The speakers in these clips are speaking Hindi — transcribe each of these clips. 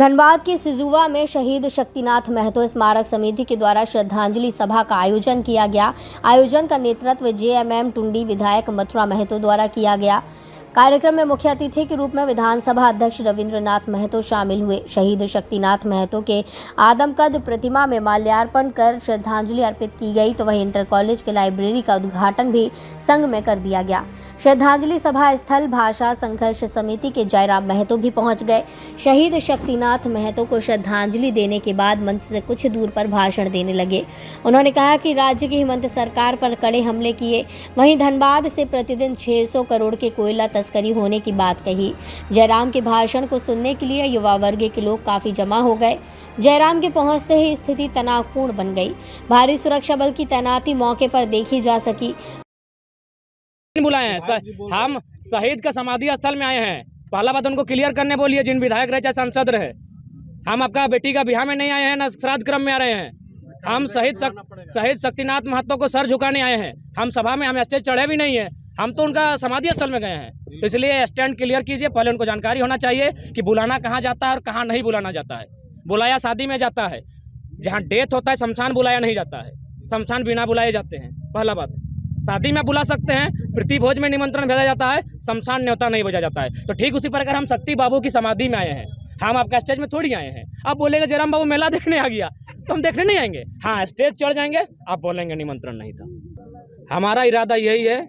धनबाद के सिजुआ में शहीद शक्तिनाथ महतो स्मारक समिति के द्वारा श्रद्धांजलि सभा का आयोजन किया गया। आयोजन का नेतृत्व जेएमएम टुंडी विधायक मथुरा महतो द्वारा किया गया। कार्यक्रम में मुख्य अतिथि के रूप में विधानसभा अध्यक्ष रविंद्रनाथ महतो शामिल हुए। शहीद शक्तिनाथ महतो के आदमकद प्रतिमा में माल्यार्पण कर श्रद्धांजलि अर्पित की गई, तो वहीं इंटर कॉलेज के लाइब्रेरी का उद्घाटन भी संघ में कर दिया गया। श्रद्धांजलि सभा स्थल भाषा संघर्ष समिति के जयराम महतो भी पहुंच गए। शहीद शक्तिनाथ महतो को श्रद्धांजलि देने के बाद मंच से कुछ दूर पर भाषण देने लगे। उन्होंने कहा कि राज्य की हेमंत सरकार पर कड़े हमले किए, वहीं धनबाद से प्रतिदिन 600 करोड़ के कोयला तस्करी होने की बात कही। जयराम के भाषण को सुनने के लिए युवा वर्ग के लोग काफी जमा हो गए। जयराम के पहुंचते ही स्थिति तनावपूर्ण बन गई। भारी सुरक्षा बल की तैनाती मौके पर देखी जा सकी। बुलाए हैं हम शहीद का समाधि स्थल में आए हैं। पहला बात उनको क्लियर करने बोलिए, जिन विधायक रहे चाहे सांसद रहे। हम आपका बेटी का बिहार में नहीं आए हैं, न श्राद्ध क्रम में आ रहे हैं। हम शहीद शक्तिनाथ महतो को सर झुकाने आए हैं। हम सभा में हम स्टेज चढ़े भी नहीं है, हम तो उनका समाधि स्थल में गए हैं। तो इसलिए स्टैंड क्लियर कीजिए। पहले उनको जानकारी होना चाहिए कि बुलाना कहाँ जाता है और कहाँ नहीं बुलाना जाता है। बुलाया शादी में जाता है, जहाँ डेथ होता है शमशान बुलाया नहीं जाता है, शमशान बिना बुलाए जाते हैं। पहला बात, शादी में बुला सकते हैं, प्रीति भोज में निमंत्रण भेजा जाता है, शमशान न्योता नहीं भेजा जाता है। तो ठीक उसी प्रकार हम शक्ति बाबू की समाधि में आए हैं, हम आपका स्टेज में थोड़ी आए हैं। आप बोलेगा जयराम बाबू मेला देखने आ गया, तो हम देखने नहीं आएंगे। हाँ, स्टेज चढ़ जाएंगे, आप बोलेंगे निमंत्रण नहीं था। हमारा इरादा यही है,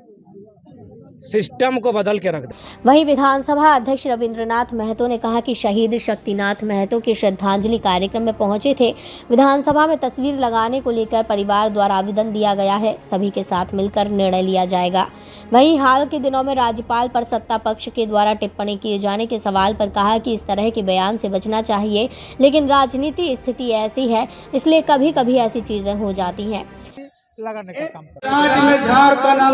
सिस्टम को बदल के रख दे। वहीं विधानसभा अध्यक्ष रविंद्रनाथ महतो ने कहा कि शहीद शक्तिनाथ महतो के श्रद्धांजलि कार्यक्रम में पहुंचे थे। विधानसभा में तस्वीर लगाने को लेकर परिवार द्वारा आवेदन दिया गया है, सभी के साथ मिलकर निर्णय लिया जाएगा। वहीं हाल के दिनों में राज्यपाल पर सत्ता पक्ष के द्वारा टिप्पणी किए जाने के सवाल पर कहा कि इस तरह के बयान से बचना चाहिए, लेकिन राजनीति स्थिति ऐसी है, इसलिए कभी कभी ऐसी चीजें हो जाती हैं। लगाने का काम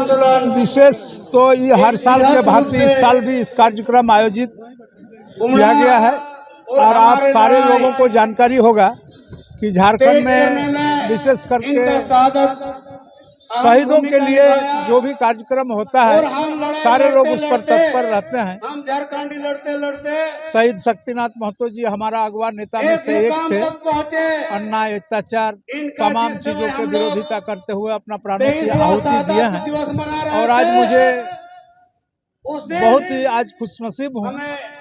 कर विशेष तो ये हर साल के भांति इस साल भी इस कार्यक्रम आयोजित किया गया है। और आप सारे लोगों को जानकारी होगा कि झारखंड में विशेष करके शहीदों के लिए जो भी कार्यक्रम होता है, सारे लोग उस पर तत्पर रहते हैं। शहीद शक्तिनाथ महतो जी हमारा अगवा नेता में से एक थे। अन्याय, अत्याचार, तमाम चीजों के विरोधिता करते हुए अपना प्राणों की आहुति दिए हैं। और आज मुझे बहुत ही आज खुशनसीब हूँ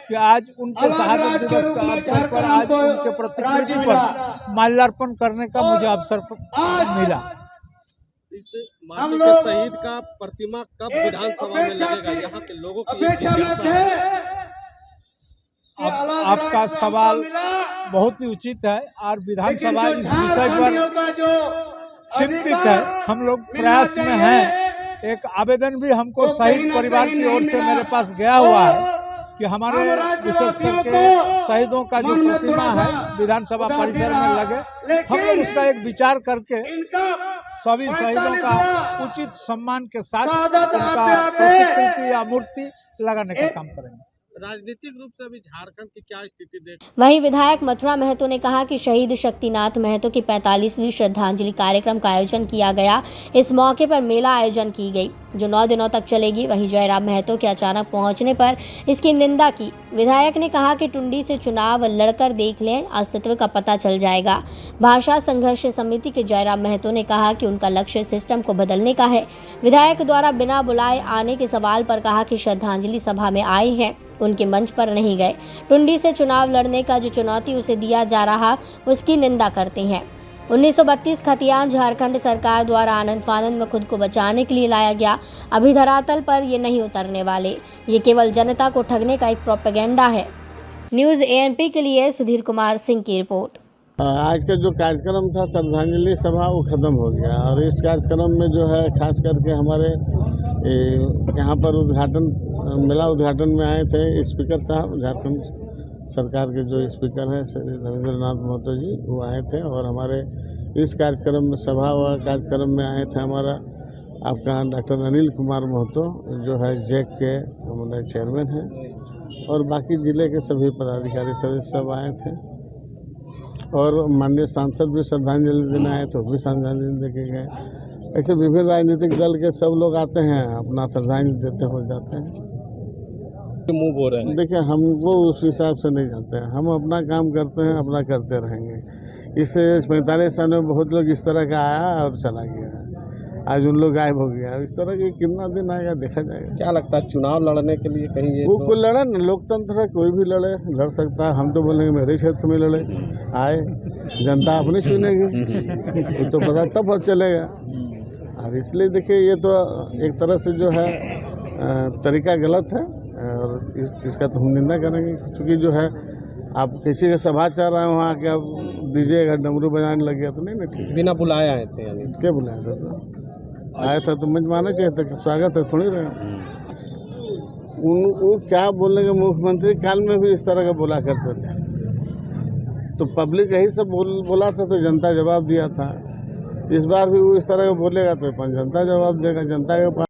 कि आज उनके शहादत दिवस का अवसर पर आज उनके प्रतिकृति पर माल्यार्पण करने का मुझे अवसर मिला। इस माटी के शहीद का प्रतिमा कब विधानसभा में लगेगा, यहाँ के लोगों की जिज्ञासा है। आपका सवाल बहुत ही उचित है और विधानसभा इस विषय पर चिंतित है। हम लोग प्रयास में हैं। एक आवेदन भी हमको शहीद परिवार की ओर से मेरे पास गया हुआ है कि हमारे विशेष करके शहीदों का जो प्रतिमा है विधानसभा परिसर में लगे। हम लोग उसका एक विचार करके सभी शहीदों का उचित सम्मान के साथ उनका प्रतिकृति या मूर्ति लगाने का काम करेंगे। राजनीतिक रूप से अभी झारखंड की क्या स्थिति देख। वहीं विधायक मथुरा महतो ने कहा कि शहीद शक्तिनाथ महतो की 45वीं श्रद्धांजलि कार्यक्रम का आयोजन किया गया। इस मौके पर मेला आयोजन की गई, जो 9 दिनों तक चलेगी। वहीं जयराम महतो के अचानक पहुंचने पर इसकी निंदा की। विधायक ने कहा कि टुंडी से चुनाव लड़कर देख लें, अस्तित्व का पता चल जाएगा। भाषा संघर्ष समिति के जयराम महतो ने कहा कि उनका लक्ष्य सिस्टम को बदलने का है। विधायक द्वारा बिना बुलाए आने के सवाल पर कहा कि श्रद्धांजलि सभा में आए हैं, उनके मंच पर नहीं गए। टुंडी से चुनाव लड़ने का जो चुनौती उसे दिया जा रहा, उसकी निंदा करते हैं। 1932 खतियान झारखंड सरकार द्वारा आनंद फानंद में खुद को बचाने के लिए लाया गया। अभी धरातल पर ये नहीं उतरने वाले, ये केवल जनता को ठगने का एक प्रोपेगेंडा है। न्यूज़ एएनपी के लिए सुधीर कुमार सिंह की रिपोर्ट। आज का जो कार्यक्रम था श्रद्धांजलि सभा, वो खत्म हो गया। और इस कार्यक्रम में जो है खास करके हमारे यहाँ पर मेला उद्घाटन में आए थे स्पीकर साहब, झारखंड सरकार के जो स्पीकर हैं श्री रविंद्रनाथ महतो जी, वो आए थे। और हमारे इस कार्यक्रम में सभा व कार्यक्रम में आए थे हमारा आपका डॉक्टर अनिल कुमार महतो, जो है जैक के हमारे चेयरमैन हैं। और बाकी जिले के सभी पदाधिकारी सदस्य सब आए थे। और माननीय सांसद भी श्रद्धांजलि देने आए थे, वो भी श्रद्धांजलि दे के गए। ऐसे विभिन्न राजनीतिक दल के सब लोग आते हैं, अपना श्रद्धांजलि देते हो जाते हैं। मूव हो रहे हैं। देखिए, हमको उस हिसाब से नहीं जानते हैं, हम अपना काम करते हैं, अपना करते रहेंगे। इस 45 साल में बहुत लोग इस तरह का आया और चला गया, आज उन लोग गायब हो गया। इस तरह के कितना दिन आएगा देखा जाएगा। क्या लगता है चुनाव लड़ने के लिए कहीं ये वो कोई लड़े ना, लोकतंत्र है, कोई भी लड़ सकता है। हम तो बोलेंगे मेरे क्षेत्र में लड़े, आए, जनता अपनी चुनेगी, वो तो पता तब चलेगा। और इसलिए देखिए, ये तो एक तरह से जो है तरीका गलत है और इसका तो हम निंदा करेंगे। क्योंकि जो है आप किसी का सभा चाह रहे हैं, वहाँ के आप दीजिएगा, डमरू बजाने लग गया तो नहीं ना ठीक। बिना बुलाए आए थे यानी? क्या बुलाया था? आया था तो मेजबाना चाहिए था, स्वागत है थोड़ी रहे। वो क्या बोलेंगे, मुख्यमंत्री काल में भी इस तरह का बोला करते थे, तो पब्लिक यही सब बोला था तो जनता जवाब दिया था। इस बार भी वो इस तरह का बोलेगा तो जनता जवाब देगा। जनता के पास